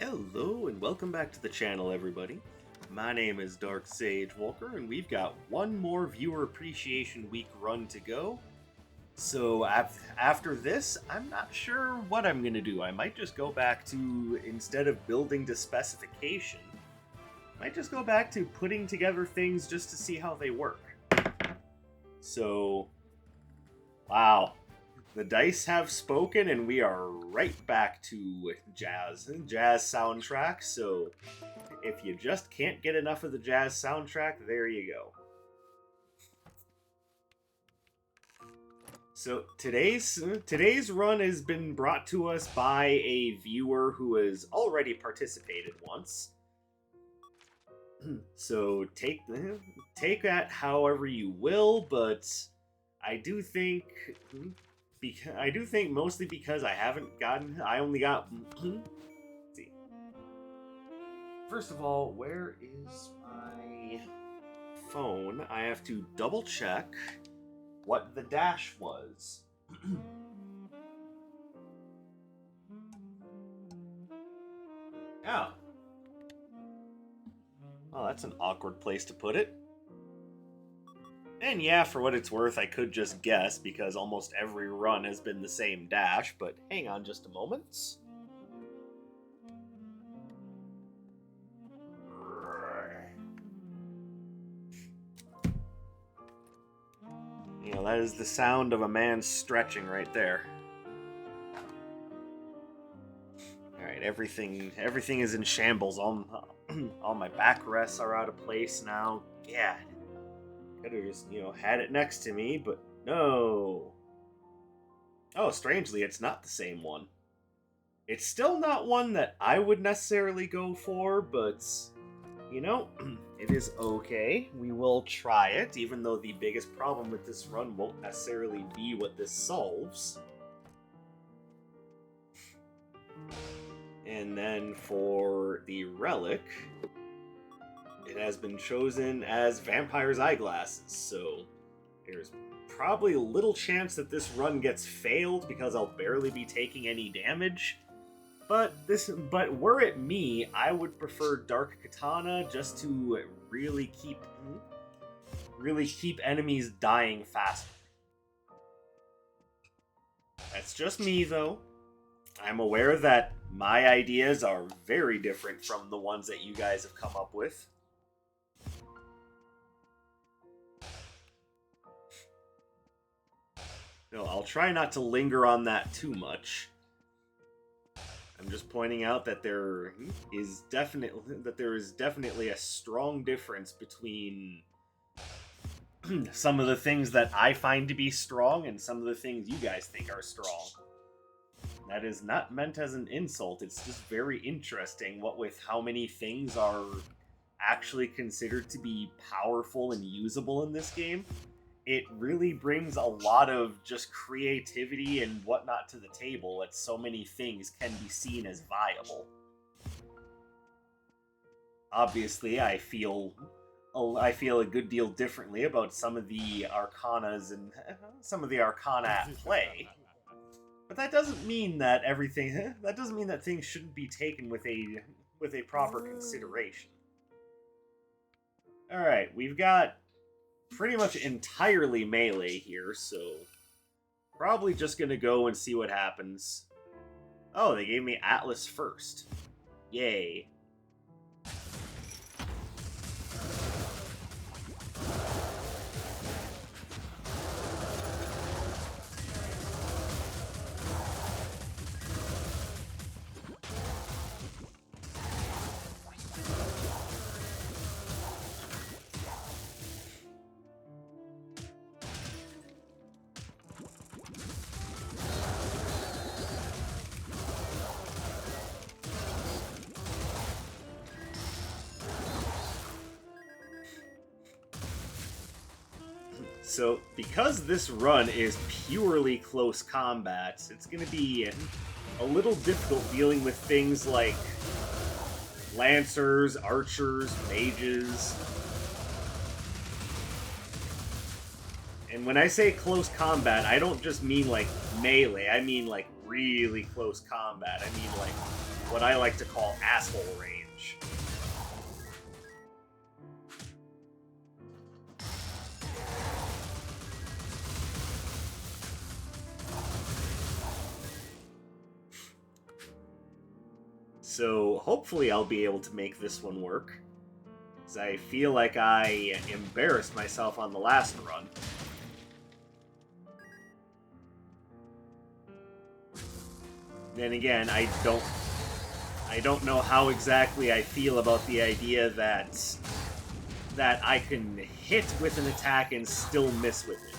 Hello and welcome back to the channel, everybody. My name is Dark Sage Volker, and we've got one more Viewer Appreciation Week run to go. So after this, I'm not sure what I'm going to do. I might just go back to, instead of building to specification, I might just go back to putting together things just to see how they work. So, wow. The dice have spoken, and we are right back to jazz soundtrack. So, if you just can't get enough of the jazz soundtrack, there you go. So today's run has been brought to us by a viewer who has already participated once. So take that however you will, but I do think mostly because I only got. Let's see. First of all, where is my phone? I have to double check what the dash was. Oh. Well, that's an awkward place to put it. And yeah, for what it's worth, I could just guess, because almost every run has been the same dash, but hang on just a moment. You know, that is the sound of a man stretching right there. Alright, everything is in shambles. All my backrests are out of place now. Yeah. Could have just, had it next to me, but no. Oh, strangely, it's not the same one. It's still not one that I would necessarily go for, but, it is okay. We will try it, even though the biggest problem with this run won't necessarily be what this solves. And then for the relic, it has been chosen as Vampire's Eyeglasses, so there's probably little chance that this run gets failed because I'll barely be taking any damage. But were it me, I would prefer Dark Katana just to really keep enemies dying faster. That's just me, though. I'm aware that my ideas are very different from the ones that you guys have come up with. No, I'll try not to linger on that too much. I'm just pointing out that there is definitely a strong difference between some of the things that I find to be strong and some of the things you guys think are strong. That is not meant as an insult. It's just very interesting what with how many things are actually considered to be powerful and usable in this game. It really brings a lot of just creativity and whatnot to the table, that so many things can be seen as viable. Obviously, I feel a good deal differently about some of the arcanas and some of the arcana at play. But that doesn't mean that things shouldn't be taken with a proper consideration. All right, we've got pretty much entirely melee here, so probably just gonna go and see what happens. Oh, they gave me Atlas first. Yay. So, because this run is purely close combat, it's going to be a little difficult dealing with things like lancers, archers, mages. And when I say close combat, I don't just mean like melee, I mean like really close combat. I mean like what I like to call asshole range. So hopefully I'll be able to make this one work, because I feel like I embarrassed myself on the last run. Then again, I don't know how exactly I feel about the idea that I can hit with an attack and still miss with it.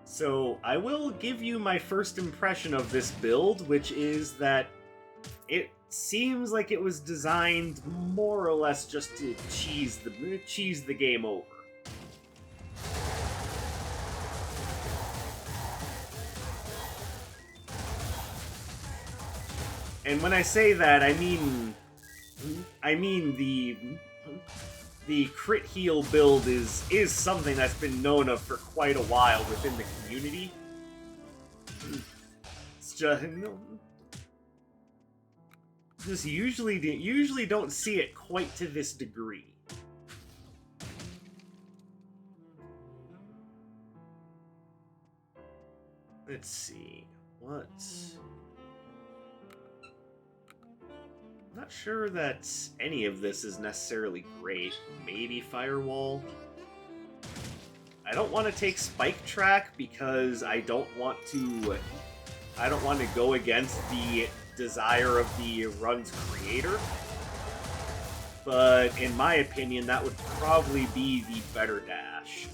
So, I will give you my first impression of this build, which is that it seems like it was designed more or less just to cheese the game over. And when I say that, I mean the crit heal build is something that's been known of for quite a while within the community. It's just usually don't see it quite to this degree. Let's see what. I'm not sure that any of this is necessarily great. Maybe Firewall. I don't want to take Spike Track because I don't want to go against the desire of the run's creator. But in my opinion, that would probably be the better dash.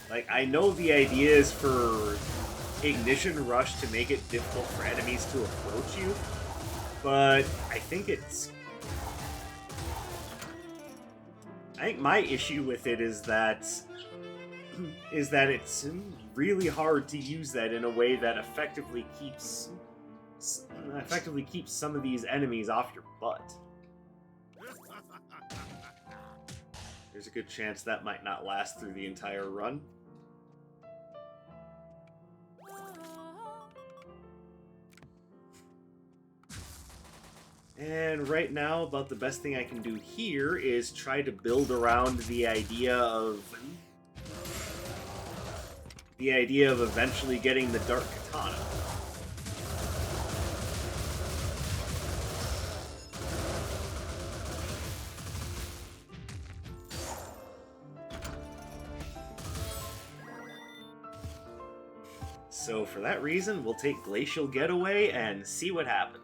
Like, I know the idea is for Ignition Rush to make it difficult for enemies to approach you, but I think my issue with it is that it's really hard to use that in a way that effectively keeps some of these enemies off your butt. There's a good chance that might not last through the entire run. And right now, about the best thing I can do here is try to build around the idea of eventually getting the Dark Katana. So for that reason, we'll take Glacial Getaway and see what happens.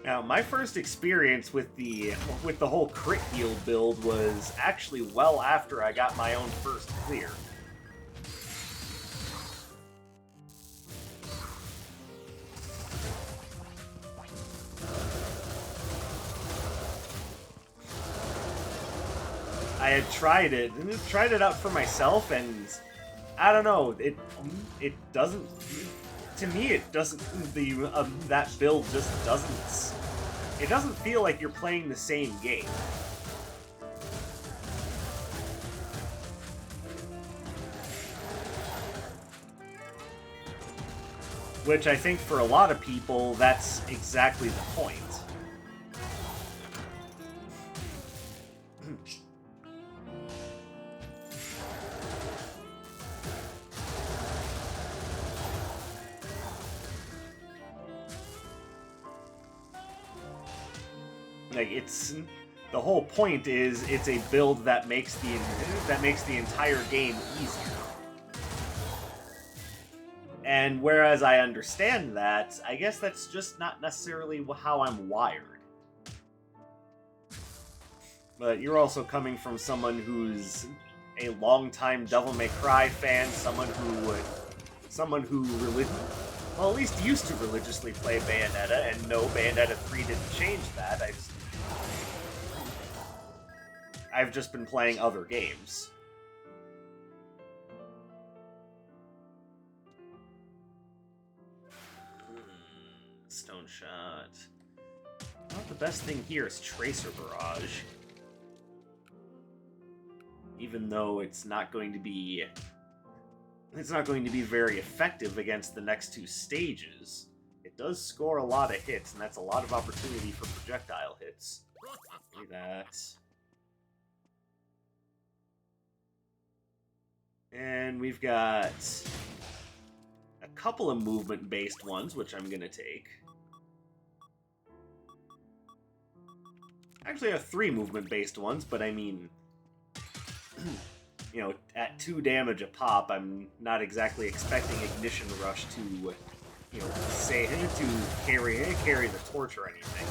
Now, my first experience with the whole crit heal build was actually well after I got my own first clear. I had tried it out for myself, and I don't know, it doesn't. To me, it doesn't. That build just doesn't. It doesn't feel like you're playing the same game. Which I think for a lot of people, that's exactly the point. Like, it's... The whole point is it's a build that makes the entire game easier. And whereas I understand that, I guess that's just not necessarily how I'm wired. But you're also coming from someone who's a longtime Devil May Cry fan, someone who well, at least used to religiously play Bayonetta, and no, Bayonetta 3 didn't change that. I've just been playing other games. Stone Shot. Not the best thing here is Tracer Barrage. Even though it's not going to be very effective against the next two stages. It does score a lot of hits, and that's a lot of opportunity for projectile hits. Look at that. And we've got a couple of movement-based ones, which I'm going to take. Actually, I have 3 movement-based ones, but I mean... you know, at 2 damage a pop, I'm not exactly expecting Ignition Rush to, you know, to carry the torch or anything.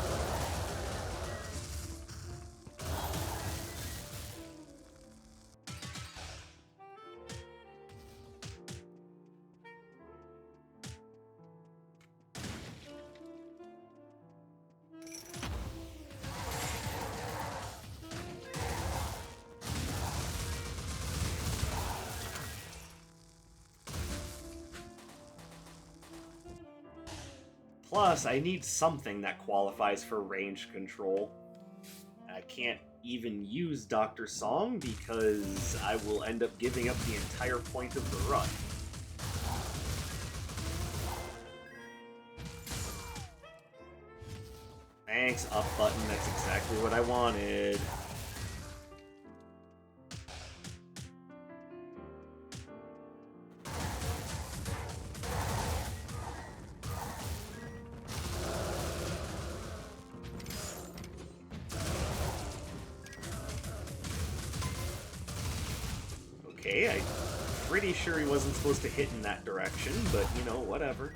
Plus, I need something that qualifies for range control. I can't even use Dr. Song because I will end up giving up the entire point of the run. Thanks, up button. That's exactly what I wanted. Okay, I'm pretty sure he wasn't supposed to hit in that direction, but, you know, whatever.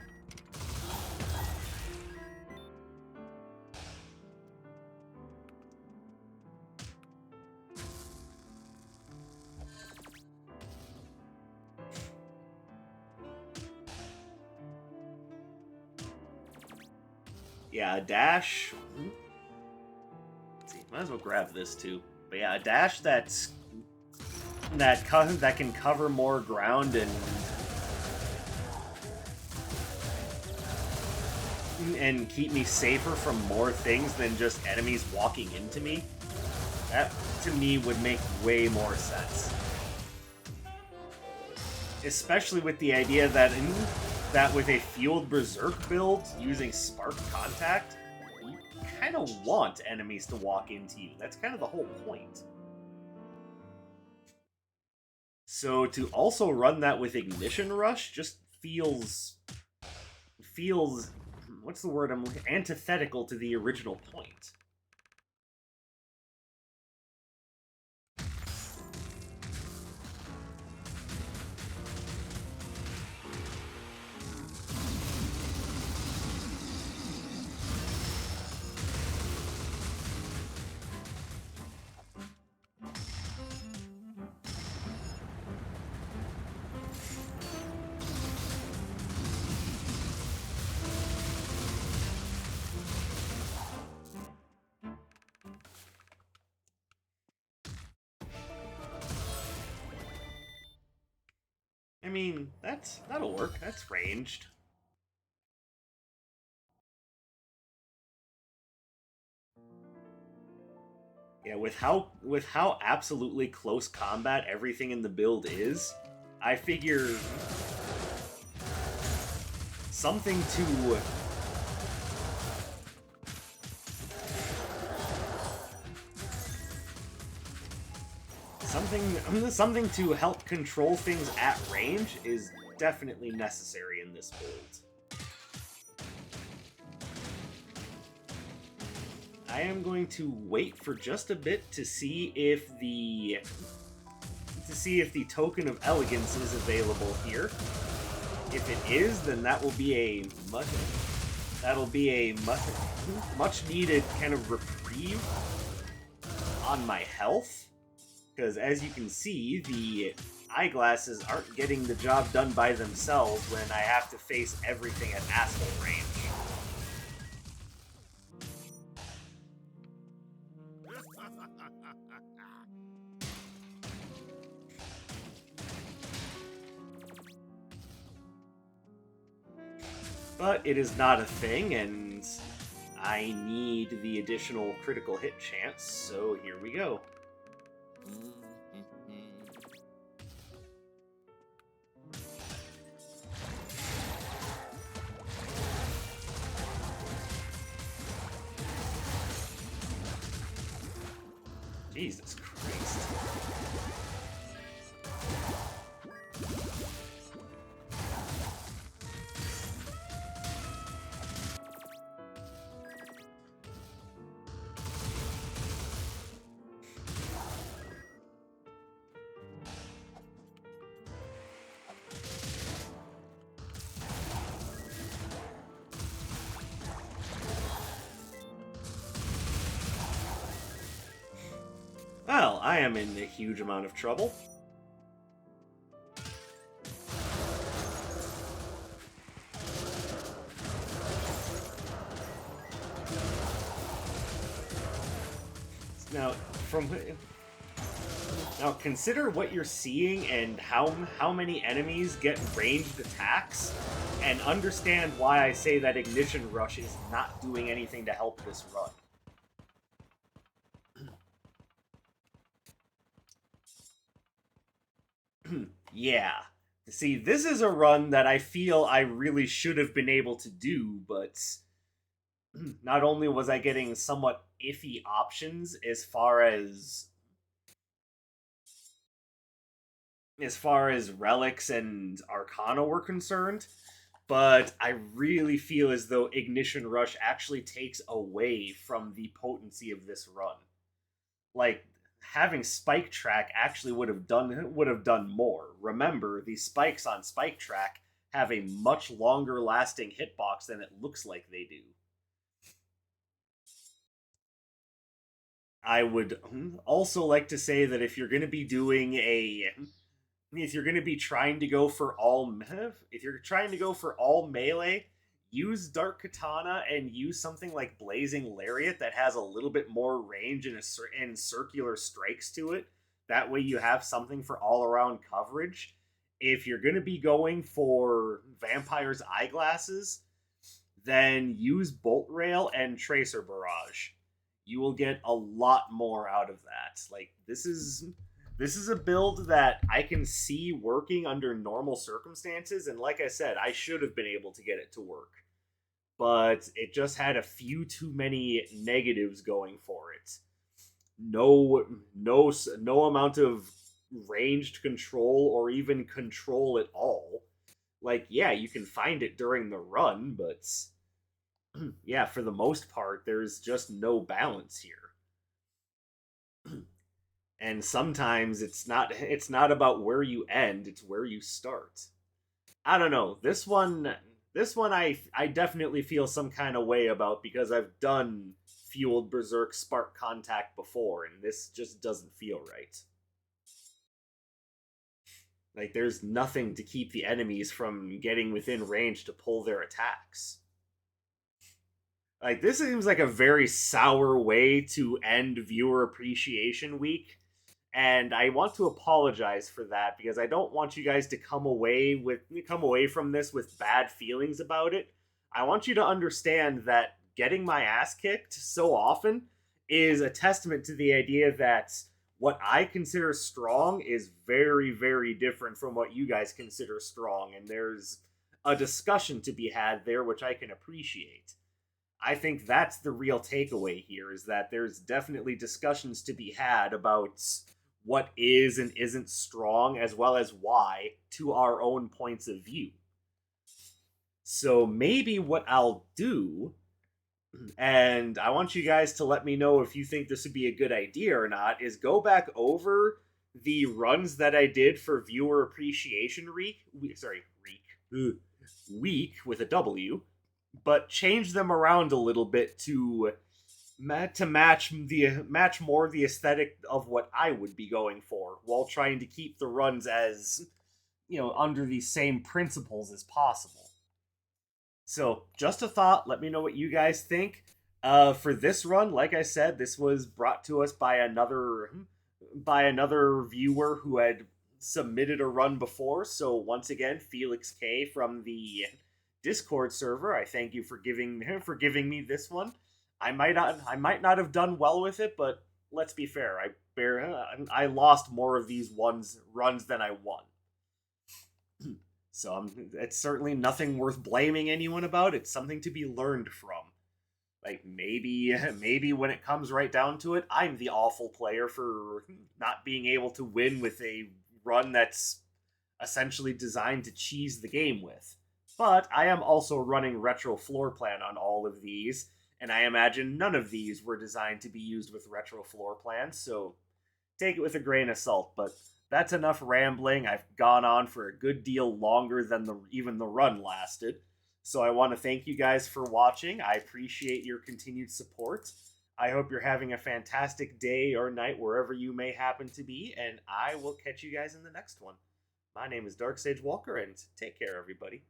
Yeah, a dash... Let's see, might as well grab this, too. But yeah, a dash that can cover more ground and keep me safer from more things than just enemies walking into me. That, to me, would make way more sense. Especially with the idea that with a Fueled Berserk build, using Spark Contact, you kind of want enemies to walk into you. That's kind of the whole point. So to also run that with Ignition Rush just feels, what's the word I'm looking, antithetical to the original point. I mean, that'll work. That's ranged. Yeah, with how absolutely close combat everything in the build is, I figure something to help control things at range is definitely necessary in this build. I am going to wait for just a bit to see if the token of elegance is available here. If it is, then that'll be a much needed kind of reprieve on my health, because as you can see, the eyeglasses aren't getting the job done by themselves when I have to face everything at asshole range. But it is not a thing, and I need the additional critical hit chance, so here we go. Jesus Christ. Well, I am in a huge amount of trouble. Now consider what you're seeing and how many enemies get ranged attacks, and understand why I say that Ignition Rush is not doing anything to help this run. Yeah. See, this is a run that I feel I really should have been able to do, but not only was I getting somewhat iffy options as far as relics and arcana were concerned, but I really feel as though Ignition Rush actually takes away from the potency of this run. Like, having Spike Track actually would have done more. Remember, the spikes on Spike Track have a much longer lasting hitbox than it looks like they do. I would also like to say that if you're going to be doing if you're going to be trying to go for all melee, use Dark Katana and use something like Blazing Lariat that has a little bit more range and circular strikes to it. That way you have something for all around coverage. If you're going to be going for Vampire's Eyeglasses, then use Bolt Rail and Tracer Barrage. You will get a lot more out of that. Like, this is a build that I can see working under normal circumstances, and like I said, I should have been able to get it to work. But it just had a few too many negatives going for it. No amount of ranged control or even control at all. Like, yeah, you can find it during the run, but yeah, for the most part, there's just no balance here. And sometimes it's not about where you end, it's where you start. I don't know. This one I definitely feel some kind of way about, because I've done Fueled Berserk Spark Contact before, and this just doesn't feel right. Like, there's nothing to keep the enemies from getting within range to pull their attacks. Like, this seems like a very sour way to end Viewer Appreciation Week, and I want to apologize for that, because I don't want you guys to come away from this with bad feelings about it. I want you to understand that getting my ass kicked so often is a testament to the idea that what I consider strong is very, very different from what you guys consider strong, and there's a discussion to be had there which I can appreciate. I think that's the real takeaway here, is that there's definitely discussions to be had about what is and isn't strong, as well as why, to our own points of view. So maybe what I'll do and I want you guys to let me know if you think this would be a good idea or not, is go back over the runs that I did for viewer appreciation week with a W, but change them around a little bit to match more the aesthetic of what I would be going for, while trying to keep the runs as, under the same principles as possible. So, just a thought. Let me know what you guys think. For this run, like I said, this was brought to us by another viewer who had submitted a run before. So once again, Felix K from the Discord server, I thank you for giving me this one. I might not have done well with it, but let's be fair. I lost more of these runs than I won. So it's certainly nothing worth blaming anyone about. It's something to be learned from. Like maybe when it comes right down to it, I'm the awful player for not being able to win with a run that's essentially designed to cheese the game with. But I am also running retro floor plan on all of these, and I imagine none of these were designed to be used with retro floor plans, so take it with a grain of salt. But that's enough rambling. I've gone on for a good deal longer than even the run lasted. So I want to thank you guys for watching. I appreciate your continued support. I hope you're having a fantastic day or night wherever you may happen to be, and I will catch you guys in the next one. My name is Dark Sage Walker, and take care, everybody.